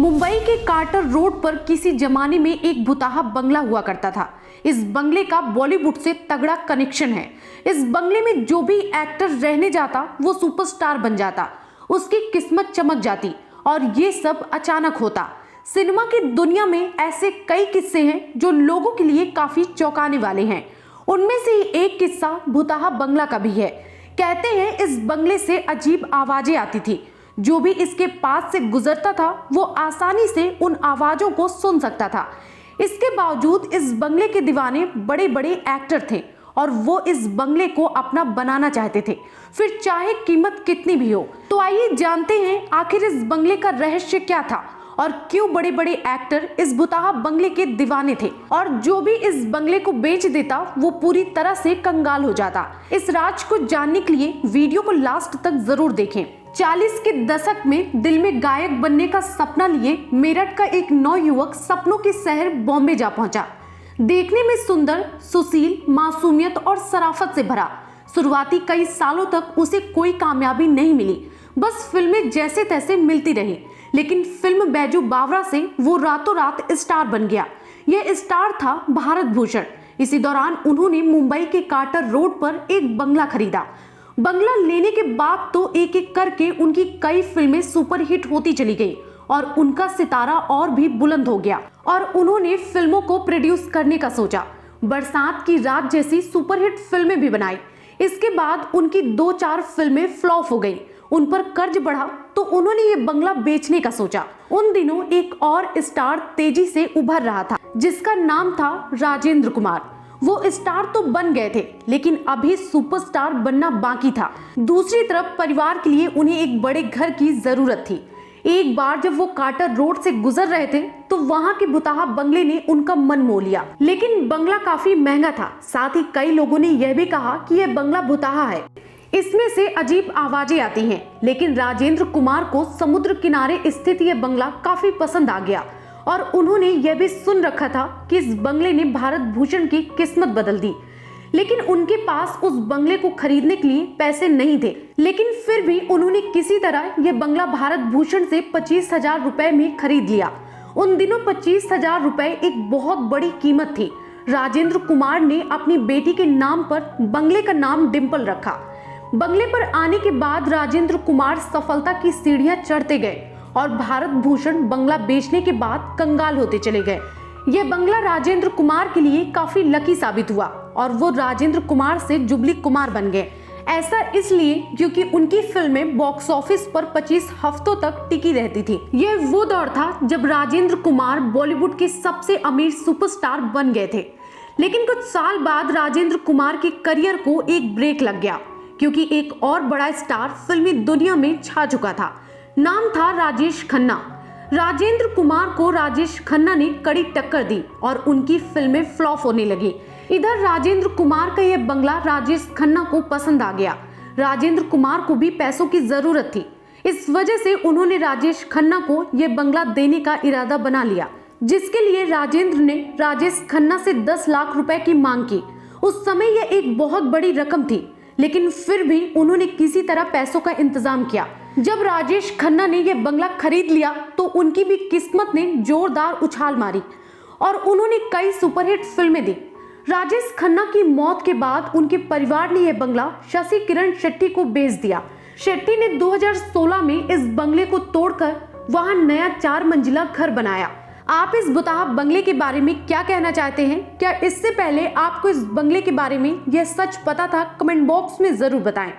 मुंबई के quarter road पर किसी जमाने में एक भुताहा बंगला हुआ करता था। इस बंगले का बॉलीवुड से तगड़ा कनेक्शन है। इस बंगले में जो भी एक्टर रहने जाता वो सुपरस्टार बन जाता, उसकी किस्मत चमक जाती और ये सब अचानक होता। सिनेमा की दुनिया में ऐसे कई किस्से हैं जो लोगों के लिए काफी चौंकाने वाले हैं। उनमें से ही एक किस्सा भुताहा बंगला का भी है। कहते हैं इस बंगले से अजीब आवाजें आती थी। जो भी इसके पास से गुजरता था वो आसानी से उन आवाजों को सुन सकता था। इसके बावजूद इस बंगले के दीवाने बड़े बड़े एक्टर थे और वो इस बंगले को अपना बनाना चाहते थे, फिर चाहे कीमत कितनी भी हो। तो आइए जानते हैं आखिर इस बंगले का रहस्य क्या था और क्यों बड़े बड़े एक्टर इस भुताहा बंगले के दीवाने थे और जो भी इस बंगले को बेच देता वो पूरी तरह से कंगाल हो जाता। इस राज को जानने के लिए वीडियो को लास्ट तक जरूर देखें। 40 के दशक में दिल में गायक बनने का सपना लिए मेरठ का एक नौयुवक सपनों के शहर बॉम्बे जा पहुंचा। देखने में सुंदर, सुशील, मासूमियत और शराफत से भरा। शुरुआती कई सालों तक उसे कोई कामयाबी नहीं मिली, बस फिल्में जैसे तैसे मिलती रही। लेकिन फिल्म बैजू बावरा से वो रातों रात स्टार बन गया। यह स्टार था भारत भूषण। इसी दौरान उन्होंने मुंबई के कार्टर रोड पर एक बंगला खरीदा। बंगला लेने के बाद तो एक एक करके उनकी कई फिल्में सुपरहिट होती चली गई और उनका सितारा और भी बुलंद हो गया और उन्होंने फिल्मों को प्रोड्यूस करने का सोचा। बरसात की रात जैसी सुपरहिट फिल्में भी बनाई। इसके बाद उनकी 2-4 फिल्में फ्लॉप हो गई। उन पर कर्ज बढ़ा तो उन्होंने ये बंगला बेचने का सोचा। उन दिनों एक और स्टार तेजी से उभर रहा था जिसका नाम था राजेंद्र कुमार। वो स्टार तो बन गए थे लेकिन अभी सुपरस्टार बनना बाकी था। दूसरी तरफ परिवार के लिए उन्हें एक बड़े घर की जरूरत थी। एक बार जब वो कार्टर रोड से गुजर रहे थे तो वहां के भुताहा बंगले ने उनका मन मोह लिया। लेकिन बंगला काफी महंगा था। साथ ही कई लोगों ने यह भी कहा कि यह बंगला भुताहा है, इसमें से अजीब आवाजें आती हैं। लेकिन राजेंद्र कुमार को समुद्र किनारे स्थित यह बंगला काफी पसंद आ गया और उन्होंने यह भी सुन रखा था कि इस बंगले ने भारत भूषण की किस्मत बदल दी। लेकिन उनके पास उस बंगले को खरीदने के लिए पैसे नहीं थे। लेकिन फिर भी उन्होंने किसी तरह यह बंगला भारत भूषण से 25,000 रुपए में खरीद लिया। उन दिनों 25,000 रुपए एक बहुत बड़ी कीमत थी। राजेंद्र कुमार ने अपनी बेटी के नाम पर बंगले का नाम डिम्पल रखा। बंगले पर आने के बाद राजेंद्र कुमार सफलता की सीढ़ियां चढ़ते गए और भारत भूषण बंगला बेचने के बाद कंगाल होते चले गए। यह बंगला राजेंद्र कुमार के लिए काफी लकी साबित हुआ और वो राजेंद्र कुमार से जुबली कुमार बन गए। ऐसा इसलिए क्योंकि उनकी फिल्में बॉक्स ऑफिस पर 25 हफ्तों तक टिकी रहती थी। यह वो दौर था जब राजेंद्र कुमार बॉलीवुड के सबसे अमीर सुपरस्टार बन गए थे। लेकिन कुछ साल बाद राजेंद्र कुमार के करियर को एक ब्रेक लग गया क्योंकि एक और बड़ा स्टार फिल्मी दुनिया में छा चुका था। नाम था राजेश खन्ना। राजेंद्र कुमार को राजेश खन्ना ने कड़ी टक्कर दी और उनकी फिल्में फ्लॉप होने लगी। इधर राजेंद्र कुमार का यह बंगला राजेश खन्ना को पसंद आ गया। राजेंद्र कुमार को भी पैसों की जरूरत थी। इस वजह से उन्होंने राजेश खन्ना को यह बंगला देने का इरादा बना लिया, जिसके लिए राजेंद्र ने राजेश खन्ना से 10 लाख रुपए की मांग की। उस समय यह एक बहुत बड़ी रकम थी, लेकिन फिर भी उन्होंने किसी तरह पैसों का इंतजाम किया। जब राजेश खन्ना ने यह बंगला खरीद लिया तो उनकी भी किस्मत ने जोरदार उछाल मारी और उन्होंने कई सुपरहिट फिल्में दी। राजेश खन्ना की मौत के बाद उनके परिवार ने यह बंगला शशि किरण शेट्टी को बेच दिया। शेट्टी ने 2016 में इस बंगले को तोड़कर वहां नया 4 मंजिला घर बनाया। आप इस भुताहा बंगले के बारे में क्या कहना चाहते हैं? क्या इससे पहले आपको इस बंगले के बारे में यह सच पता था? कमेंट बॉक्स में जरूर बताएं।